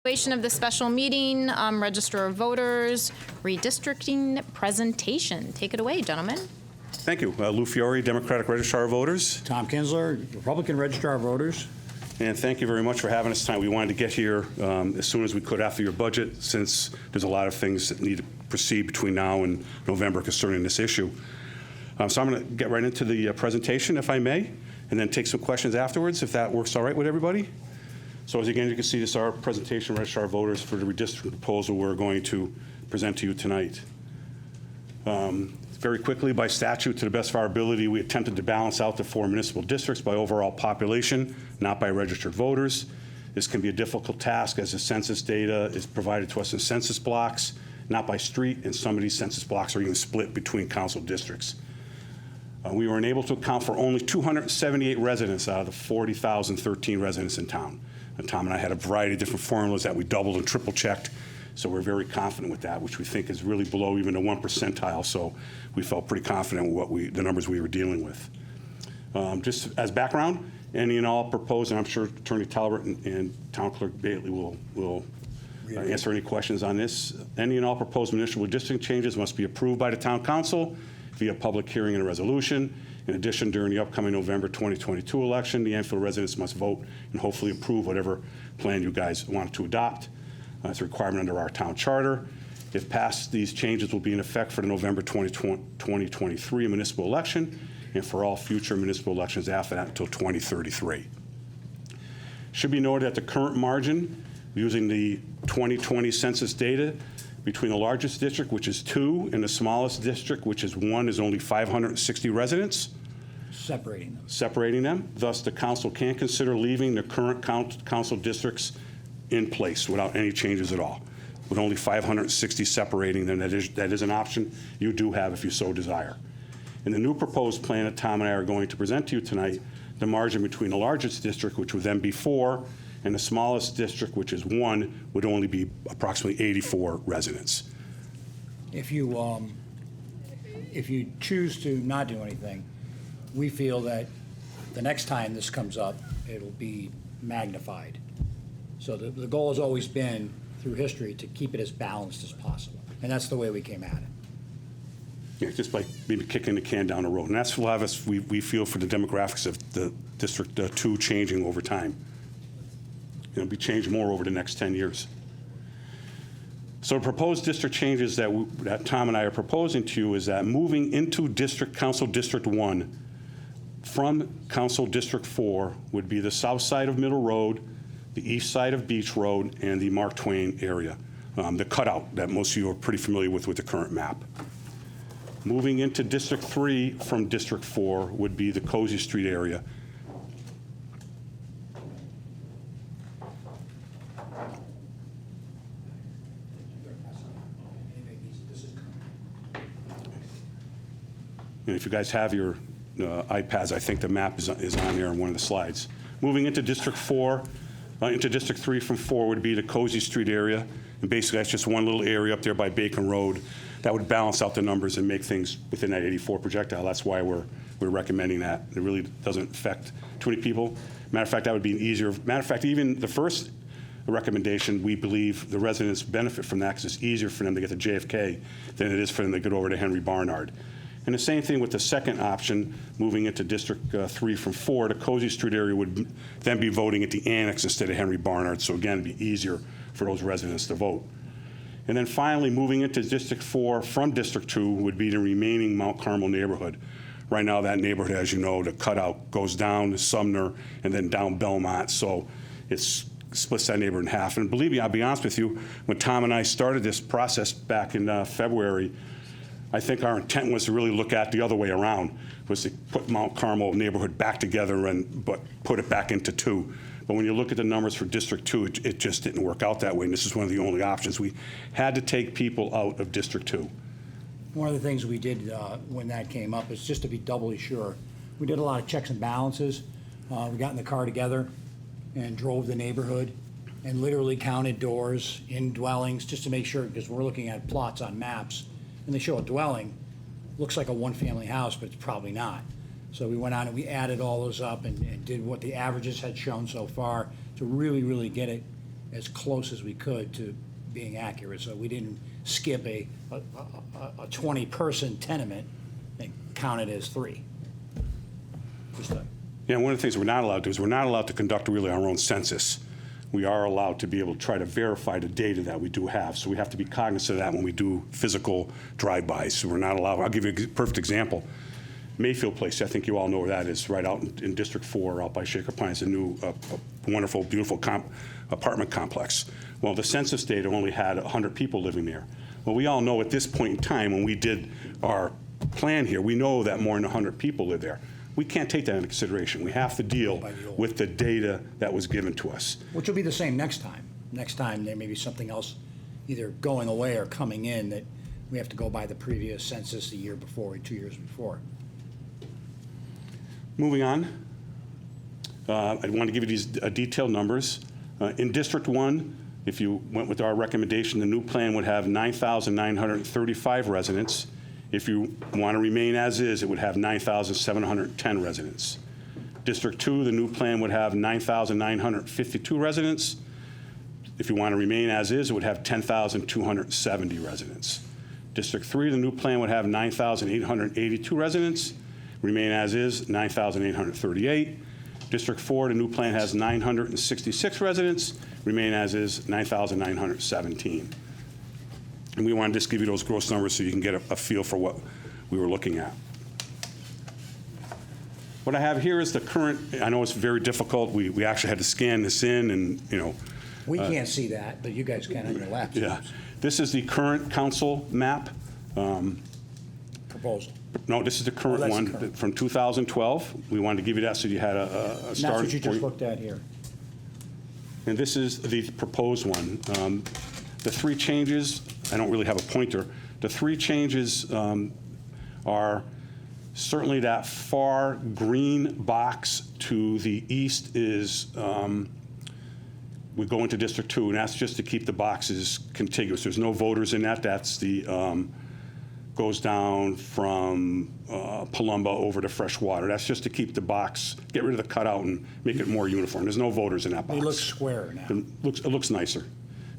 Continuation of the special meeting, register of voters, redistricting presentation. Take it away, gentlemen. Thank you. Lou Fiore, Democratic Registrar of Voters. Tom Kinsler, Republican Registrar of Voters. And thank you very much for having us tonight. We wanted to get here as soon as we could after your budget, since there's a lot of things that need to proceed between now and November concerning this issue. So I'm going to get right into the presentation, if I may, and then take some questions afterwards, if that works all right with everybody. So as again, you can see, this is our presentation, Registrar of Voters, for the redistricting proposal we're going to present to you tonight. Very quickly, by statute, to the best of our ability, we attempted to balance out the 4 municipal districts by overall population, not by registered voters. This can be a difficult task, as the census data is provided to us in census blocks, not by street, and some of these census blocks are even split between council districts. We were unable to account for only 278 residents out of the 40,013 residents in town. And Tom and I had a variety of different formulas that we doubled and triple checked, so we're very confident with that, which we think is really below even the 1 percentile. So we felt pretty confident with the numbers we were dealing with. Just as background, any and all proposed, and I'm sure Attorney Talbert and Town Clerk Bailey will answer any questions on this. Any and all proposed municipal district changes must be approved by the Town Council via public hearing and a resolution. In addition, during the upcoming November 2022 election, the Enfield residents must vote and hopefully approve whatever plan you guys want to adopt. It's a requirement under our town charter. If passed, these changes will be in effect for the November 2023 municipal election and for all future municipal elections after that until 2033. Should be noted that the current margin, using the 2020 census data, between the largest district, which is 2, and the smallest district, which is 1, is only 560 residents. Separating them. Thus, the council can consider leaving the current council districts in place without any changes at all. With only 560 separating them, that is an option you do have if you so desire. In the new proposed plan that Tom and I are going to present to you tonight, the margin between the largest district, which would then be 4, and the smallest district, which is 1, would only be approximately 84 residents. If you choose to not do anything, we feel that the next time this comes up, it'll be magnified. So the goal has always been, through history, to keep it as balanced as possible. And that's the way we came at it. Yeah, just by maybe kicking the can down the road. And that's a lot of us, we feel, for the demographics of the District 2 changing over time. It'll be changed more over the next 10 years. So the proposed district changes that Tom and I are proposing to you is that moving into Council District 1 from Council District 4 would be the south side of Middle Road, the east side of Beach Road, and the Mark Twain area, the cutout that most of you are pretty familiar with the current map. Moving into District 3 from District 4 would be the Cozy Street area. And if you guys have your iPads, I think the map is on there on one of the slides. Moving into District 4, into District 3 from 4 would be the Cozy Street area. And basically, that's just one little area up there by Bacon Road that would balance out the numbers and make things within that 84 projectile. That's why we're recommending that. It really doesn't affect too many people. Matter of fact, that would be an easier, matter of fact, even the first recommendation, we believe the residents benefit from that because it's easier for them to get to JFK than it is for them to get over to Henry Barnard. And the same thing with the second option, moving into District 3 from 4, the Cozy Street area would then be voting at the annex instead of Henry Barnard. So again, it'd be easier for those residents to vote. And then finally, moving into District 4 from District 2 would be the remaining Mount Carmel neighborhood. Right now, that neighborhood, as you know, the cutout goes down to Sumner and then down Belmont. So it splits that neighborhood in half. And believe me, I'll be honest with you, when Tom and I started this process back in February, I think our intent was to really look at the other way around, was to put Mount Carmel neighborhood back together but put it back into 2. But when you look at the numbers for District 2, it just didn't work out that way, and this is one of the only options. We had to take people out of District 2. One of the things we did when that came up is just to be doubly sure. We did a lot of checks and balances. We got in the car together and drove the neighborhood and literally counted doors in dwellings just to make sure, because we're looking at plots on maps, and they show a dwelling, looks like a one-family house, but it's probably not. So we went on and we added all those up and did what the averages had shown so far to really, really get it as close as we could to being accurate. So we didn't skip a 20-person tenement and count it as 3. Just a- Yeah, one of the things we're not allowed to do is we're not allowed to conduct really our own census. We are allowed to be able to try to verify the data that we do have. So we have to be cognizant of that when we do physical drive-bys. So we're not allowed, I'll give you a perfect example. Mayfield Place, I think you all know where that is, right out in District 4, out by Shaker Pines, a new, wonderful, beautiful apartment complex. Well, the census data only had 100 people living there. Well, we all know at this point in time, when we did our plan here, we know that more than 100 people live there. We can't take that into consideration. We have to deal with the data that was given to us. Which will be the same next time. Next time, there may be something else either going away or coming in that we have to go by the previous census the year before or 2 years before. Moving on, I want to give you these detailed numbers. In District 1, if you went with our recommendation, the new plan would have 9,935 residents. If you want to remain as is, it would have 9,710 residents. District 2, the new plan would have 9,952 residents. If you want to remain as is, it would have 10,270 residents. District 3, the new plan would have 9,882 residents. Remain as is, 9,838. District 4, the new plan has 966 residents. Remain as is, 9,917. And we want to just give you those gross numbers so you can get a feel for what we were looking at. What I have here is the current, I know it's very difficult. We actually had to scan this in and, you know. We can't see that, but you guys can on your laps. Yeah. This is the current council map. Proposal. No, this is the current that's the one current. from 2012. We wanted to give you that so you had a And start. that's what you just looked at here. And this is the proposed one. The 3 changes, I don't really have a pointer. The 3 changes are certainly that far green box to the east is, we go into District 2, and that's just to keep the boxes contiguous. There's no voters in that. That's the, goes down from Palumba over to Freshwater. That's just to keep the box, get rid of the cutout and make it more uniform. There's no voters in that box. They look square now. It looks nicer.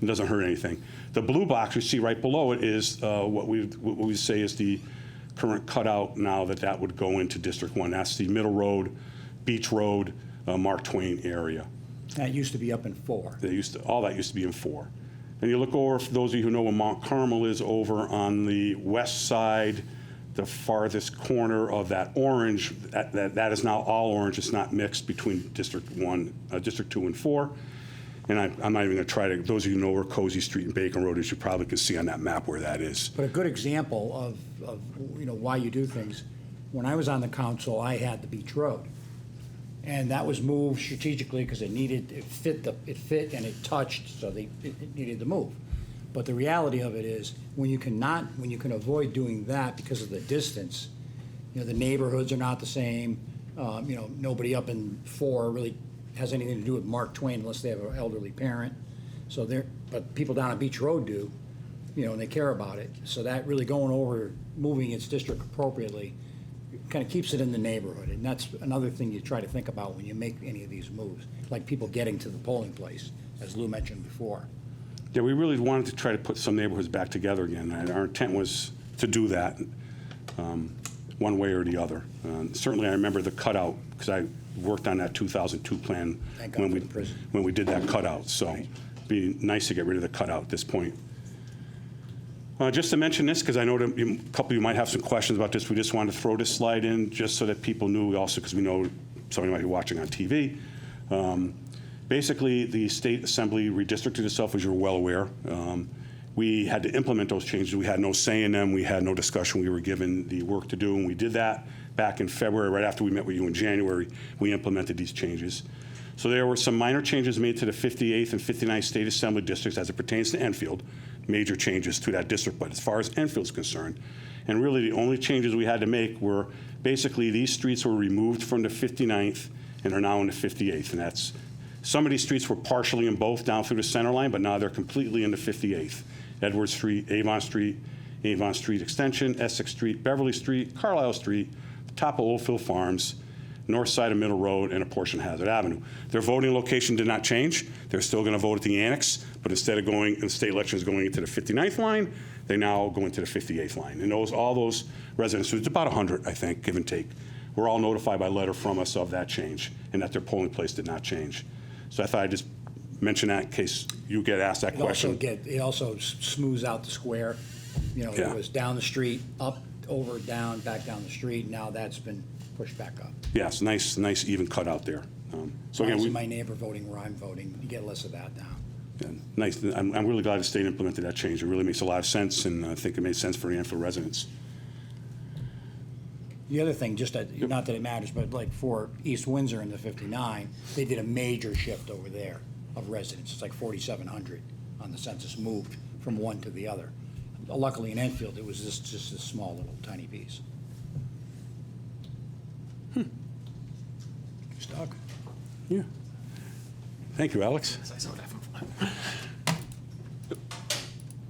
It doesn't hurt anything. The blue box you see right below it is what we say is the current cutout now that would go into District 1. That's the Middle Road, Beach Road, Mark Twain area. That used to be up in 4. All that used to be in 4. And you look over, for those of you who know where Mount Carmel is, over on the west side, the farthest corner of that orange, that is now all orange. It's not mixed between District 1, District 2 and 4. And I'm not even going to try to, those of you who know where Cozy Street and Bacon Road is, you probably can see on that map where that is. But a good example of why you do things, when I was on the council, I had the Beach Road. And that was moved strategically because it fit and it touched, so it needed to move. But the reality of it is, when you can avoid doing that because of the distance, the neighborhoods are not the same. Nobody up in 4 really has anything to do with Mark Twain unless they have an elderly parent. But people down on Beach Road do, and they care about it. So that really going over, moving its district appropriately, kind of keeps it in the neighborhood. And that's another thing you try to think about when you make any of these moves, like people getting to the polling place, as Lou mentioned before. Yeah, we really wanted to try to put some neighborhoods back together again. And our intent was to do that one way or the other. Certainly, I remember the cutout, because I worked on that 2002 plan Thank God for the prison. when we did that cutout. So Right. it'd be nice to get rid of the cutout at this point. Just to mention this, because I know that a couple of you might have some questions about this, we just wanted to throw this slide in just so that people knew, also because we know somebody might be watching on TV. Basically, the State Assembly redistricted itself, as you're well aware. We had to implement those changes. We had no say in them. We had no discussion. We were given the work to do, and we did that back in February, right after we met with you in January. We implemented these changes. So there were some minor changes made to the 58th and 59th State Assembly districts as it pertains to Enfield, major changes to that district. But as far as Enfield's concerned, and really the only changes we had to make were basically these streets were removed from the 59th and are now in the 58th. And that's, some of these streets were partially in both down through the center line, but now they're completely in the 58th. Edwards Street, Avon Street Extension, Essex Street, Beverly Street, Carlisle Street, top of Oldfield Farms, north side of Middle Road, and a portion of Hazard Avenue. Their voting location did not change. They're still going to vote at the annex, but instead of going, the state election is going into the 59th line, they now go into the 58th line. And all those residents, it's about 100, I think, give and take, were all notified by letter from us of that change and that their polling place did not change. So I thought I'd just mention that in case you get asked that question. It also smooths out the square. You know, Yeah. it was down the street, up, over, down, back down the street. Now that's been pushed back up. Yes, nice even cut out there. So again, I see my neighbor voting where I'm voting. You get less of that now. yeah, nice. I'm really glad the state implemented that change. It really makes a lot of sense, and I think it made sense for the Anfield residents. The other thing, not that it matters, but like for East Windsor in the 59, they did a major shift over there of residents. It's like 4,700 on the census moved from one to the other. Luckily in Enfield, it was just a small little tiny piece. Stuck. Yeah. Thank you, Alex.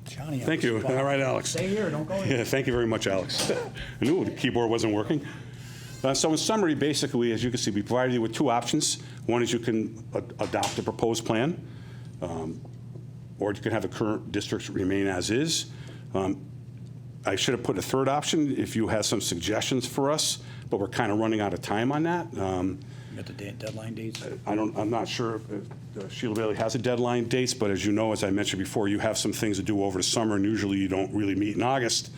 Johnny. Thank you. All right, Alex. Stay here, don't go anywhere. Yeah, thank you very much, Alex. I knew the keyboard wasn't working. So in summary, basically, as you can see, we provided you with two options. One is you can adopt the proposed plan, or you can have the current districts remain as is. I should have put a third option if you have some suggestions for us, but we're kind of running out of time on that. You got the deadline dates? I'm not sure if Sheila Bailey has a deadline dates, but as you know, as I mentioned before, you have some things to do over the summer, and usually you don't really meet in August.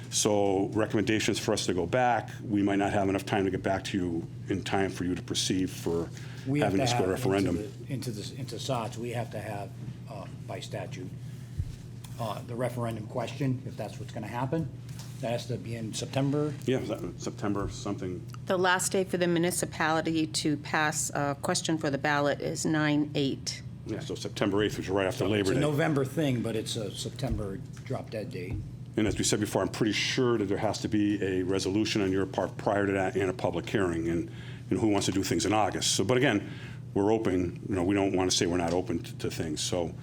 So recommendations for us to go back, we might not have enough time to get back to you in time for you to proceed for We have having to this go have to referendum. into SOTS, we have to have, by statute, the referendum question, if that's what's gonna happen. That has to be in September. Yeah, was that September something? The last day for the municipality to pass a question for the ballot is 9/8. Yeah, so September 8th, which is right after Labor It's a Day. November thing, but it's a September drop dead date. And as we said before, I'm pretty sure that there has to be a resolution on your part prior to that and a public hearing, and who wants to do things in August. So, but again, we're open, we don't want to say we're not open to things. So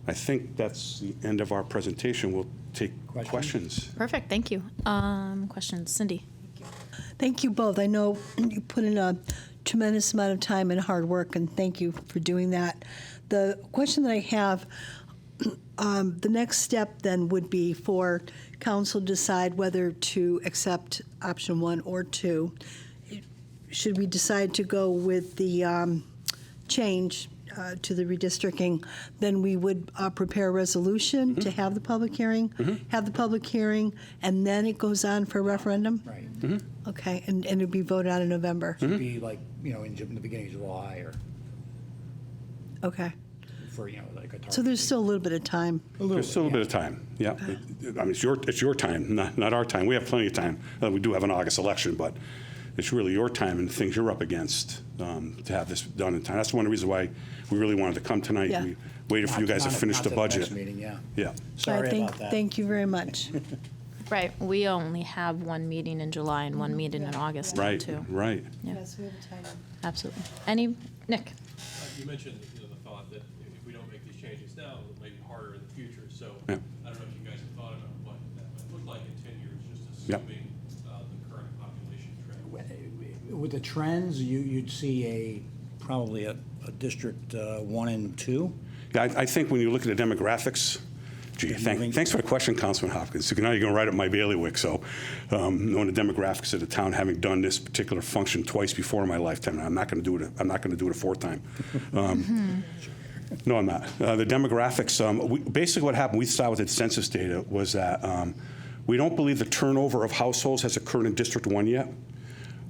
I think that's the end of our presentation. We'll take questions. Perfect, thank you. Questions, Cindy? Thank you both. I know you put in a tremendous amount of time and hard work, and thank you for doing that. The question that I have, the next step then would be for council to decide whether to accept option 1 or 2. Should we decide to go with the change to the redistricting, then we would prepare a resolution to have the public hearing, and then it goes on for referendum? Right. Okay, and it'd be voted on in November? It'd be like, in the beginning of July or Okay. for, like a target. So there's still a little bit of time. There's still a bit of time, yeah. I mean, it's your time, not our time. We have plenty of time. We do have an August election, but it's really your time and the things you're up against to have this done in time. That's one of the reasons why we really wanted to come tonight. Yeah. We waited for you guys to finish Not the budget. next meeting, yeah. Yeah. Sorry about that. Thank you very much. Right, we only have one meeting in July and one meeting in August now, Right, too. right. Yeah. Yes, we have a time. Absolutely. Nick? You mentioned, the thought that if we don't make these changes now, it may be harder in the future. So Yeah. I don't know if you guys have thought about what that might look like in 10 years, just Yep. assuming the current population trend. With the trends, you'd see probably a District 1 and 2. Yeah, I think when you look at the demographics, thanks for the question, Councilman Hopkins. So now you're going to write up my bailiwick. So knowing the demographics of the town, having done this particular function twice before in my lifetime, I'm not going to do it. I'm not going to do it a fourth time. No, I'm not. The demographics. Basically, what happened? We saw with the census data was that we don't believe the turnover of households has occurred in District 1 yet.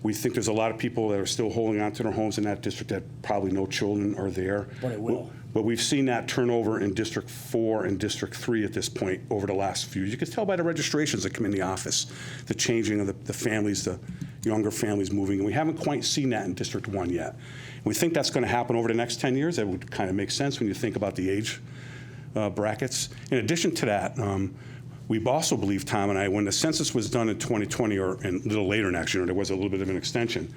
We think there's a lot of people that are still holding on to their homes in that district that probably no children are there. But it will. But we've seen that turnover in District 4 and District 3 at this point over the last few years. You can tell by the registrations that come in the office, the changing of the families, the younger families moving. And we haven't quite seen that in District 1 yet. We think that's going to happen over the next 10 years. That would kind of make sense when you think about the age brackets. In addition to that, we also believe, Tom and I, when the census was done in 2020 or a little later next year, there was a little bit of an extension,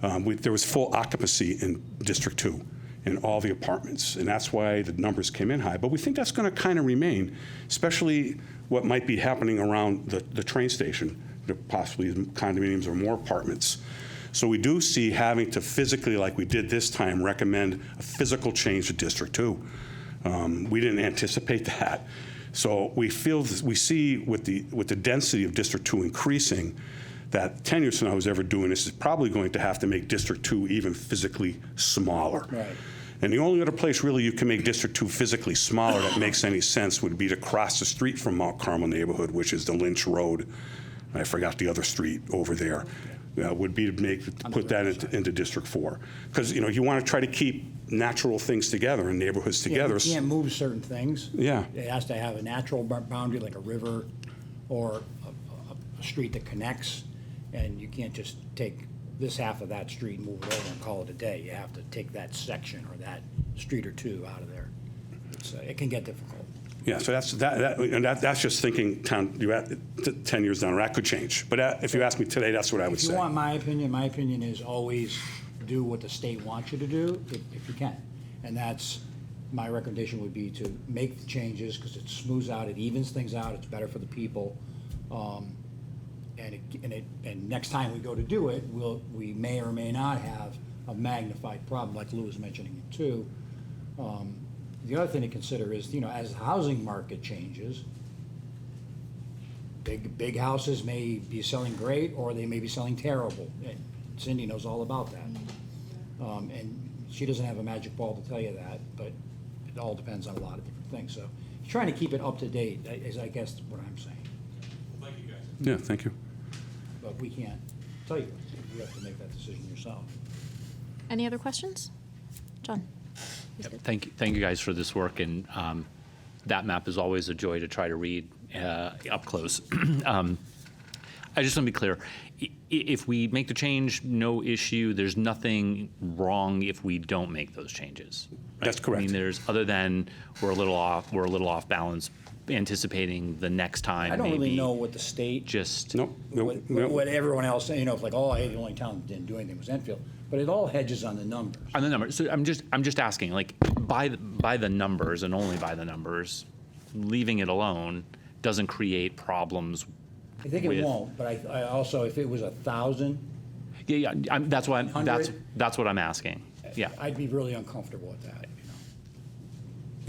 there was full occupancy in District 2 in all the apartments, and that's why the numbers came in high. But we think that's going to kind of remain, especially what might be happening around the train station, possibly condominiums or more apartments. So we do see having to physically, like we did this time, recommend a physical change to District 2. We didn't anticipate that. So we see with the density of District 2 increasing, that 10 years from now, who's ever doing this is probably going to have to make District 2 even physically smaller. Right. And the only other place really you can make District 2 physically smaller that makes any sense would be to cross the street from Mount Carmel neighborhood, which is the Lynch Road. I forgot the other street over there. Would be to put that into District 4. Because, you want to try to keep natural things together and neighborhoods together. You can't move certain things. Yeah. It has to have a natural boundary, like a river or a street that connects, and you can't just take this half of that street and move it over and call it a day. You have to take that section or that street or two out of there. It can get difficult. Yeah, so that's just thinking 10 years down the road. That could change. But if you ask me today, that's what I would If you say. want my opinion is always do what the state wants you to do, if you can. And that's, my recommendation would be to make the changes, because it smooths out, it evens things out, it's better for the people. And next time we go to do it, we may or may not have a magnified problem, like Lou was mentioning too. The other thing to consider is, as the housing market changes, big houses may be selling great, or they may be selling terrible. And Cindy knows all about that. And she doesn't have a magic ball to tell you that, but it all depends on a lot of different things. So trying to keep it up to date is, I guess, what I'm saying. Well, thank you, guys. Yeah, thank you. But we can't tell you. You have to make that decision yourself. Any other questions? John? Yep, thank you guys for this work, and that map is always a joy to try to read up close. I just want to be clear. If we make the change, no issue. There's nothing wrong if we don't make those changes. Right? That's correct. I mean, there's, other than we're a little off balance, anticipating the next time. I don't really maybe know what the state, Just what everyone else, if like, hey, the only town that didn't do anything was Enfield. But it all hedges on the numbers. on the numbers. So I'm just asking, like, by the numbers and only by the numbers, leaving it alone doesn't create problems. I think it with- won't, but I also, if it was 1,000, Yeah, that's why that's 100? what I'm asking. Yeah. I'd be really uncomfortable with that.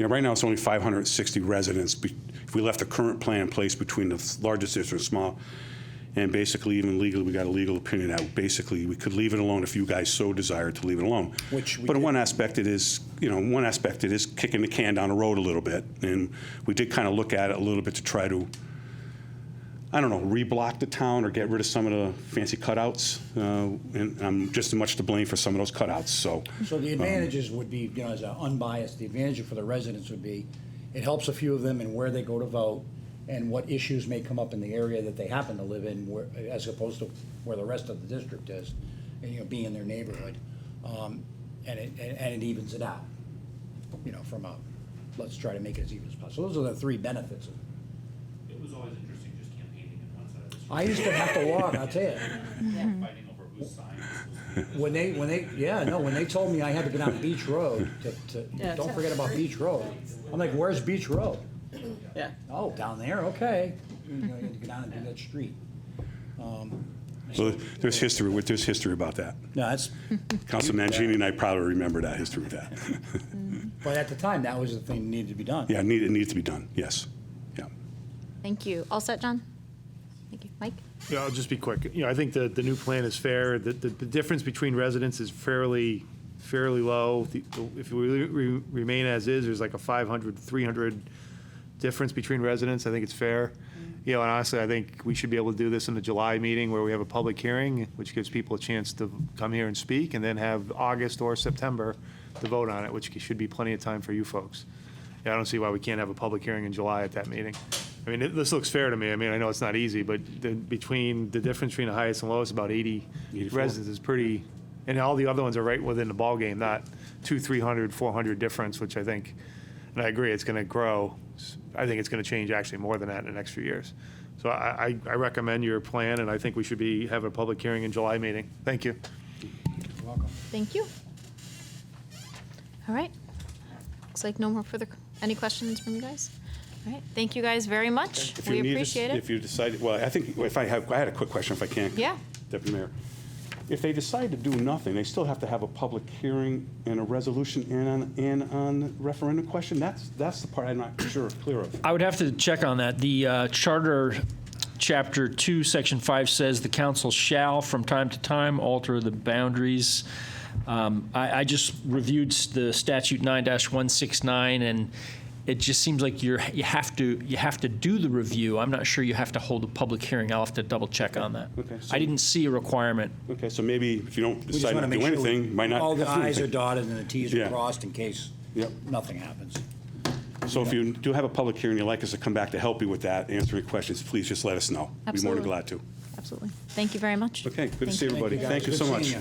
Right now, it's only 560 residents. If we left the current plan in place between the largest district and small, and basically even legally, we got a legal opinion that basically we could leave it alone if you guys so desired to leave it alone. Which we But in did. one aspect, it is kicking the can down the road a little bit. And we did kind of look at it a little bit to try to, reblock the town or get rid of some of the fancy cutouts. And I'm just as much to blame for some of those cutouts, so. So the advantages would be, as an unbiased, the advantage for the residents would be, it helps a few of them in where they go to vote and what issues may come up in the area that they happen to live in, as opposed to where the rest of the district is, and, being in their neighborhood. And it evens it out, from let's try to make it as even as possible. Those are the three benefits of it. It was always interesting just campaigning on one side of the street, I used to have to walk, I'll tell you. fighting over whose sign was When they told me I had to go down Beach Road don't forget about Beach Road. I'm like, where's Beach Road? Yeah. Oh, down there, okay. You had to go down and do that street. So there's history about that. No, that's, Councilman Mangini and I probably remember that history of that. but at the time, that was the thing that needed to be done. Yeah, it needs to be done, yes. Yeah. Thank you. All set, John? Thank you. Mike? Yeah, I'll just be quick. I think the new plan is fair. The difference between residents is fairly low. If we remain as is, there's like a 500, 300 difference between residents. I think it's fair. And honestly, I think we should be able to do this in the July meeting where we have a public hearing, which gives people a chance to come here and speak, and then have August or September to vote on it, which should be plenty of time for you folks. I don't see why we can't have a public hearing in July at that meeting. This looks fair to me. I know it's not easy, but the difference between the highest and lowest, about 80 residents, is pretty, and all the other ones are right within the ballgame, not 200, 300, 400 difference, which I think, and I agree, it's going to grow. I think it's going to change actually more than that in the next few years. So I recommend your plan, and I think we should have a public hearing in July meeting. Thank you. You're welcome. Thank you. All right. Looks like no more any questions from you guys? All right. Thank you guys very much. We appreciate it. If you decide, well, I think I had a quick question if I can. Yeah. Deputy Mayor. If they decide to do nothing, they still have to have a public hearing and a resolution and on the referendum question? That's the part I'm not clear of. I would have to check on that. The Charter, Chapter 2, Section 5 says the council shall, from time to time, alter the boundaries. I just reviewed the statute 9-169, and it just seems like you have to do the review. I'm not sure you have to hold a public hearing. I'll have to double check on that. Okay, so- I didn't see a requirement. Okay, so maybe if you don't We just decide want to to do make sure anything, might not all the have to do i's are anything. dotted and the t's are Yeah. crossed in case Yep. nothing happens. So if you do have a public hearing, you'd like us to come back to help you with that, answer any questions, please just let us know. We'd be more than Absolutely. glad to. Absolutely. Thank you very much. Okay, good to Thank see you. everybody. guys. Thank you Good so seeing much. you.